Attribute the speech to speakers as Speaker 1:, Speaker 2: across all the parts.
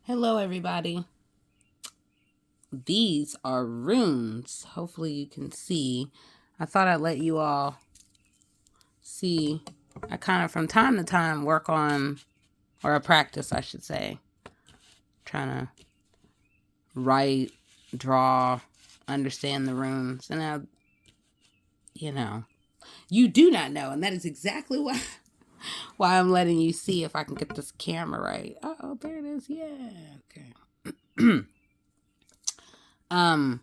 Speaker 1: Hello, everybody. These are runes. Hopefully, you can see. I thought I'd let you all see. I kind of, from time to time, work on, or I practice, I should say, trying to write, draw, understand the runes. And you do not know. And that is exactly why I'm letting you see if I can get this camera right. Oh, there it is. Yeah. Okay. um,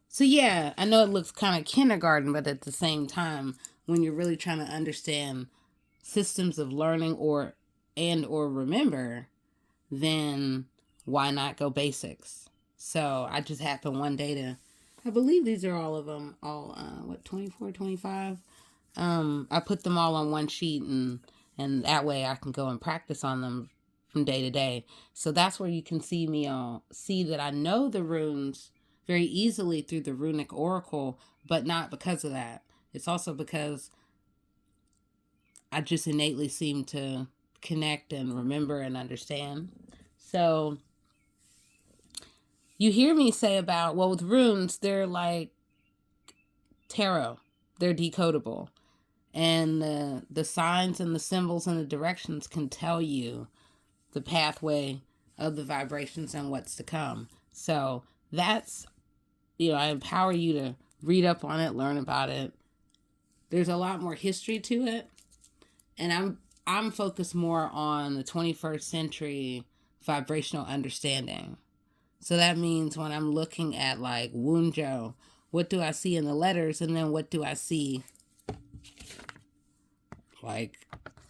Speaker 1: So yeah, I know it looks kind of kindergarten, but at the same time, when you're really trying to understand systems of learning or remember, then why not go basics? So I just happened one day to, I believe these are all of them, all 24, 25. I put them all on one sheet, and that way I can go and practice on them from day to day. So that's where you can see that I know the runes very easily through the runic oracle, but not because of that. It's also because I just innately seem to connect and remember and understand. So you hear me say about, well, with runes, they're like tarot. They're decodable. And the signs and the symbols and the directions can tell you the pathway of the vibrations and what's to come. So that's, I empower you to read up on it, learn about it. There's a lot more history to it, and I'm focused more on the 21st century vibrational understanding. So that means when I'm looking at like Wunjo, what do I see in the letters, and then what do I see like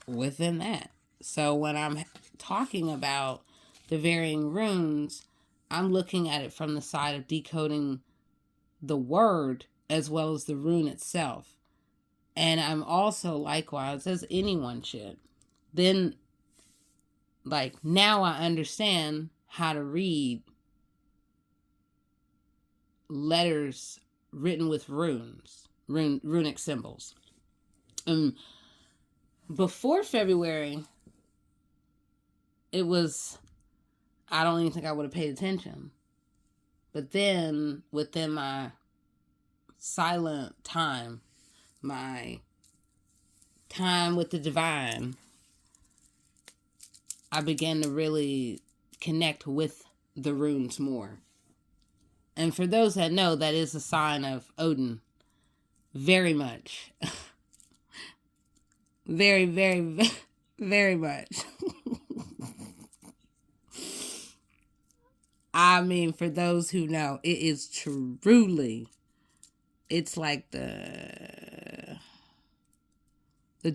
Speaker 1: within that? So when I'm talking about the varying runes, I'm looking at it from the side of decoding the word as well as the rune itself. And I'm also likewise, as anyone should, then like now I understand how to read letters written with runic symbols. Before February, it was, I don't even think I would have paid attention. But then within my silent time, my time with the divine, I began to really connect with the runes more. And for those that know, that is a sign of Odin. Very much. Very, very, very much. I mean, for those who know, it is truly, it's like the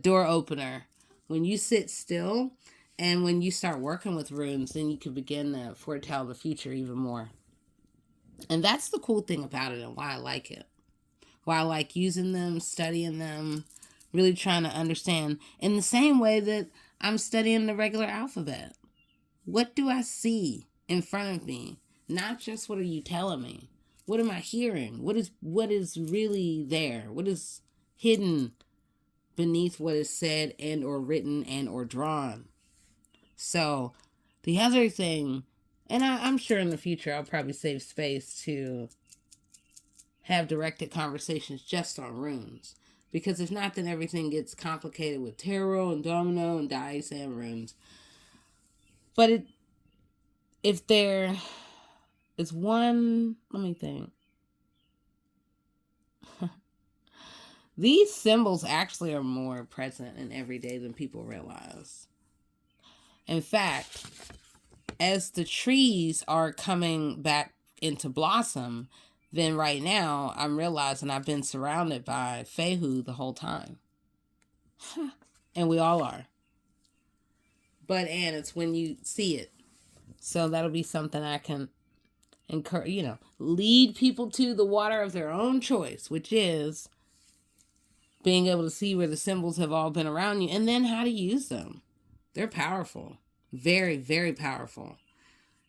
Speaker 1: door opener. When you sit still and when you start working with runes, then you can begin to foretell the future even more. And that's the cool thing about it and why I like it. Why I like using them, studying them, really trying to understand in the same way that I'm studying the regular alphabet. What do I see in front of me? Not just what are you telling me. What am I hearing? What is really there? What is hidden beneath what is said and or written and or drawn? So the other thing, and I'm sure in the future I'll probably save space to have directed conversations just on runes. Because if not, then everything gets complicated with tarot and domino and dice and runes. But if there is one, let me think. These symbols actually are more present in every day than people realize. In fact, as the trees are coming back into blossom, then right now I'm realizing I've been surrounded by Fehu the whole time. And we all are. And it's when you see it. So that'll be something I can encourage, lead people to the water of their own choice, which is being able to see where the symbols have all been around you and then how to use them. They're powerful. Very, very powerful.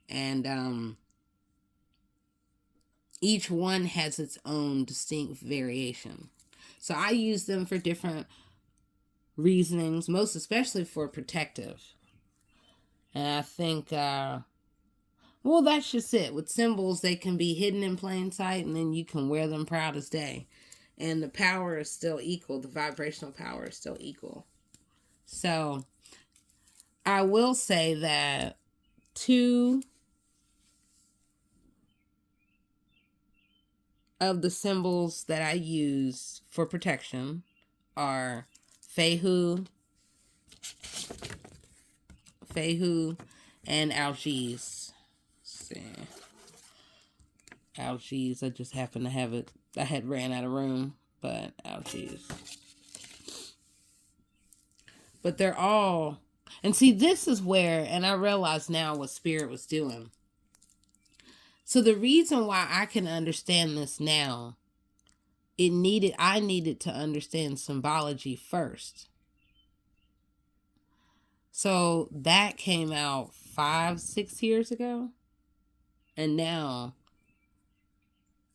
Speaker 1: And each one has its own distinct variation. So I use them for different reasonings, most especially for protective. And I think, well, that's just it. With symbols, they can be hidden in plain sight, and then you can wear them proud as day. And the power is still equal. The vibrational power is still equal. So I will say that two of the symbols that I use for protection are Fehu, and Algiz. See. Algiz, I just happen to have it. I had ran out of room, but Algiz. But they're all, and see, this is where, and I realize now what Spirit was doing. So the reason why I can understand this now, I needed to understand symbology first. So that came out 5-6 years ago. And now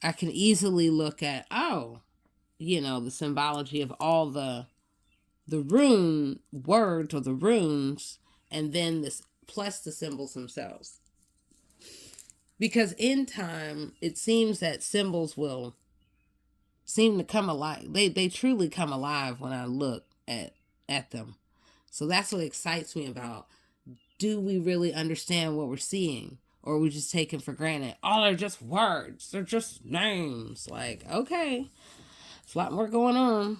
Speaker 1: I can easily look at, the symbology of all the rune words or the runes, and then this plus the symbols themselves. Because in time, it seems that symbols will seem to come alive. They truly come alive when I look at them. So that's what excites me about, do we really understand what we're seeing? Or are we just taking for granted, they're just words. They're just names. Like, okay, there's a lot more going on.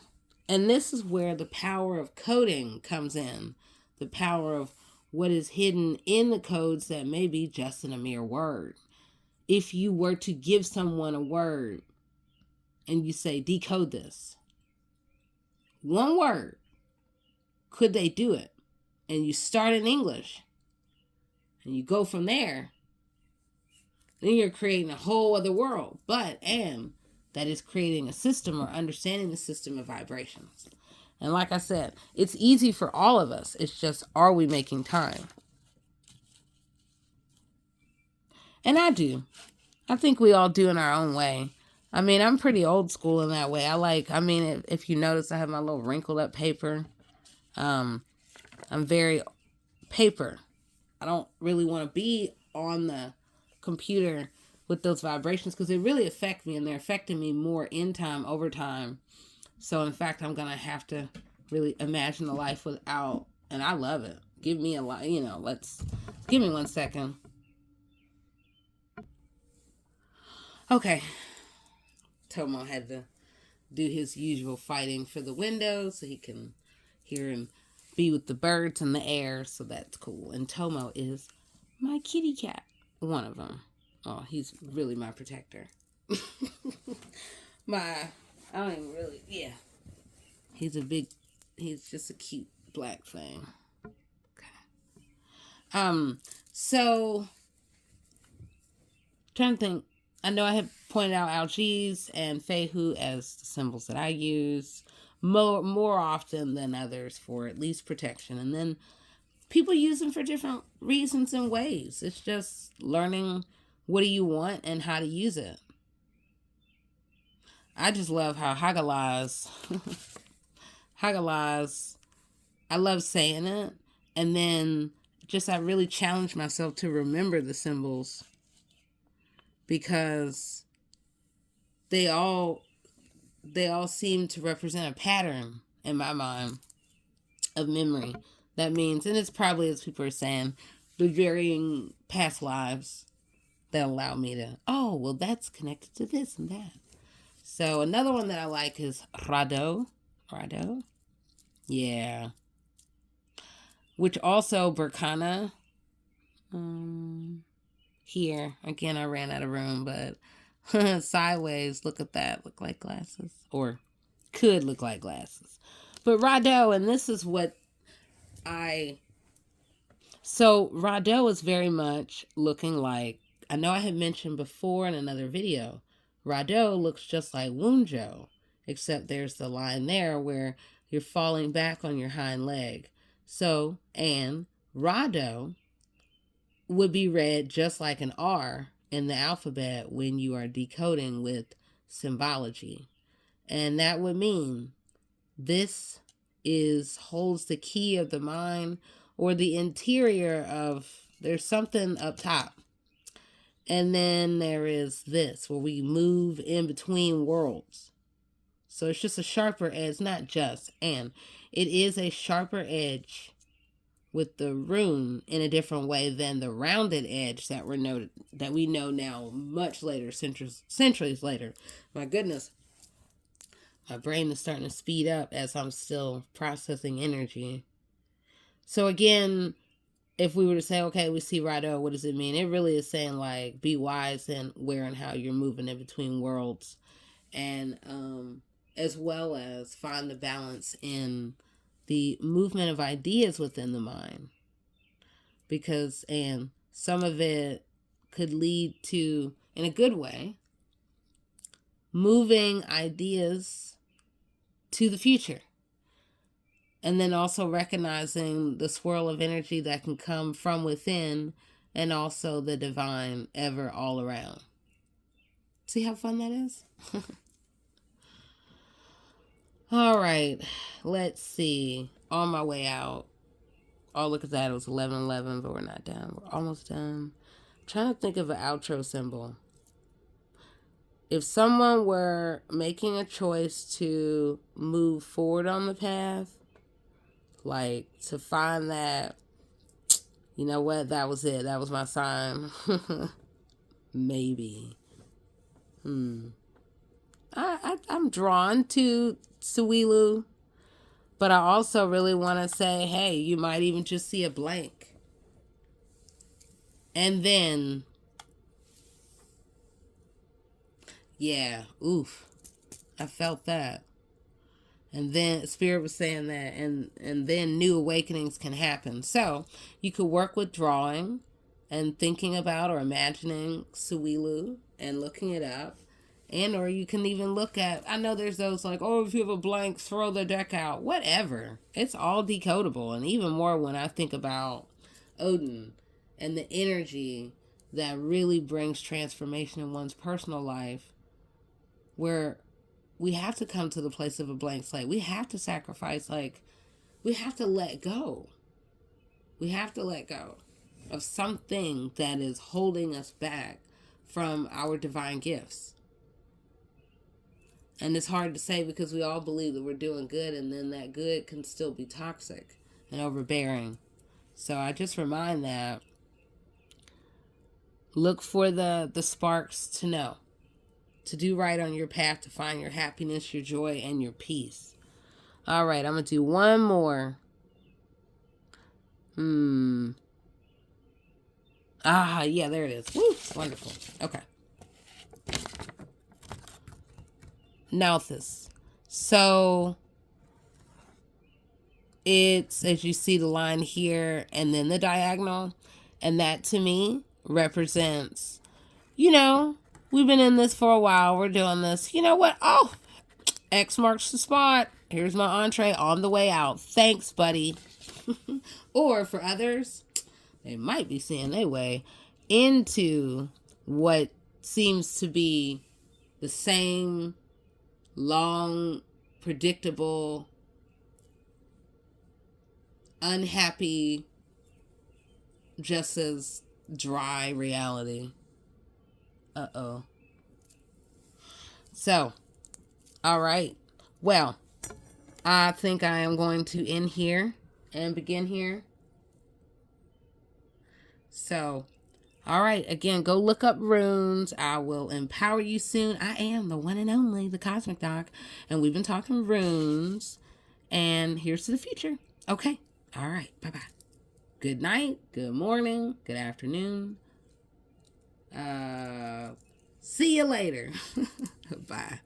Speaker 1: And this is where the power of coding comes in. The power of what is hidden in the codes that may be just in a mere word. If you were to give someone a word and you say, decode this, one word, could they do it? And you start in English and you go from there, then you're creating a whole other world. And that is creating a system or understanding the system of vibrations. And like I said, it's easy for all of us. It's just, are we making time? And I do. I think we all do in our own way. I mean, I'm pretty old school in that way. If you notice, I have my little wrinkled up paper. I'm very paper. I don't really want to be on the computer with those vibrations because they really affect me, and they're affecting me more in time, over time. So in fact, I'm going to have to really imagine a life without, and I love it. Give me a lot, give me 1 second. Okay. Tomo had to do his usual fighting for the window so he can hear and be with the birds in the air. So that's cool. And Tomo is my kitty cat. One of them. Oh, he's really my protector. He's just a cute black thing. Okay. So, trying to think. I know I have pointed out Algiz and Fehu as the symbols that I use more often than others for at least protection. And then people use them for different reasons and ways. It's just learning what do you want and how to use it. I just love how Hagalaz, I love saying it. And then I really challenge myself to remember the symbols, because they all seem to represent a pattern in my mind of memory. That means, and it's probably, as people are saying, the varying past lives that allow me to, that's connected to this and that. So another one that I like is Rado. Yeah. Which also Berkana. Here, again, I ran out of room, but sideways, look at that. Look like glasses. Or could look like glasses. But Rado, and this is what So Rado is very much looking like, I know I had mentioned before in another video, Rado looks just like Wunjo, except there's the line there where you're falling back on your hind leg. So, and Rado would be read just like an R in the alphabet when you are decoding with symbology. And that would mean this holds the key of the mind, or the interior of, there's something up top. And then there is this, where we move in between worlds. So it's just a sharper edge, not just, and it is a sharper edge with the rune in a different way than the rounded edge that we know now much later, centuries later. My goodness. My brain is starting to speed up as I'm still processing energy. So again, if we were to say, okay, we see Rado, what does it mean? It really is saying, like, be wise in where and how you're moving in between worlds. And as well as find the balance in the movement of ideas within the mind. Because, and some of it could lead to, in a good way, moving ideas to the future. And then also recognizing the swirl of energy that can come from within, and also the divine ever all around. See how fun that is? All right, let's see. On my way out. Oh, look at that. It was 11:11, but we're not done. We're almost done. I'm trying to think of an outro symbol. If someone were making a choice to move forward on the path, like to find that, you know what, that was it. That was my sign. Maybe. I'm drawn to Suilu, but I also really want to say, hey, you might even just see a blank. And then, yeah, oof, I felt that. And then Spirit was saying that, and then new awakenings can happen. So you could work with drawing and thinking about or imagining Suilu and looking it up. And or you can even look at, I know there's those like, oh, if you have a blank, throw the deck out. Whatever. It's all decodable. And even more when I think about Odin and the energy that really brings transformation in one's personal life, where we have to come to the place of a blank slate. We have to sacrifice, like, we have to let go. We have to let go of something that is holding us back from our divine gifts. And it's hard to say because we all believe that we're doing good, and then that good can still be toxic and overbearing. So I just remind that, look for the sparks to know, to do right on your path, to find your happiness, your joy, and your peace. All right, I'm going to do one more. Yeah, there it is. Woo, wonderful. Okay. Nauthis. So it's, as you see the line here and then the diagonal, and that to me represents, you know, we've been in this for a while. We're doing this. You know what? Oh, X marks the spot. Here's my entree on the way out. Thanks, buddy. Or for others, they might be seeing their way into what seems to be the same long, predictable, unhappy, just as dry reality. Uh-oh. So, all right. Well, I think I am going to end here and begin here. So, all right. Again, go look up runes. I will empower you soon. I am the one and only, the Cosmic Doc. And we've been talking runes. And here's to the future. Okay. All right. Bye-bye. Good night. Good morning. Good afternoon. See you later. Bye.